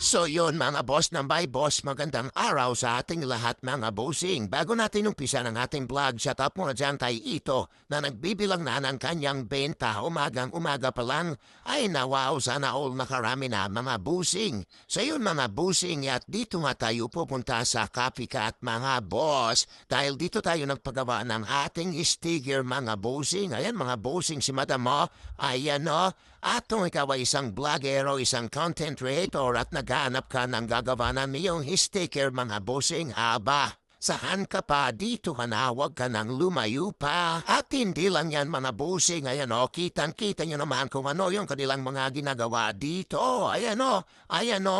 So yun mga boss ng by boss, magandang araw sa ating lahat mga bossing. Bago natin umpisa ng ating vlog, shout out muna dyan kay Ito na nagbibilang na ng kanyang benta umagang umaga pa lang. Ay nawaw, sana all nakarami na mga bossing. So yun mga bossing, at dito nga tayo pupunta sa Copycat mga boss. Dahil dito tayo nagpagawa ng ating sticker mga bossing. Ayan mga bossing, si Madam Mo, ayan o. At kung ikaw ay isang vlogger o isang content creator at naghahanap ka ng gagawa ng iyong sticker mga bossing, aba, saan ka pa? Dito ka na, huwag ka nang lumayo pa. At hindi lang yan mga bossing, ayan o, kitang-kita nyo naman kung ano yung kanilang mga ginagawa dito. Ayan o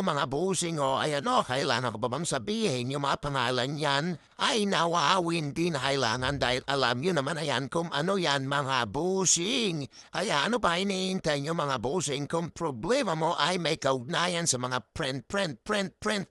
mga bossing o, ayan o, kailangan ko ba bang sabihin yung mga pangalan yan? Ay nawawin din kailangan dahil alam nyo naman ayan kung ano yan mga bossing. Kaya ano pa hinihintay nyo mga bossing kung problema mo ay may kaugnayan sa mga print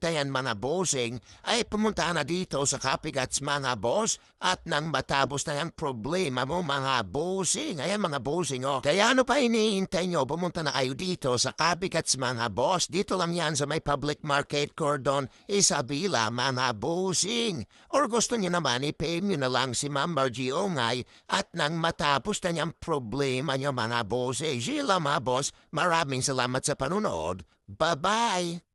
na yan mga bossing, ay pumunta na dito sa Copycats mga boss at nang matapos na yung problema mo mga bossing. Ayan mga bossing o. Kaya ano pa hinihintay nyo, pumunta na kayo dito sa Copycats mga boss. Dito lang yan sa may public market cordon Isabela mga bossing. Or gusto niyo naman i-pay nyo na lang si Ma'am Margie Ongay at nang matapos na niyang problema niyo mga boss. Sheila mga boss, maraming salamat sa panunod. Bye-bye!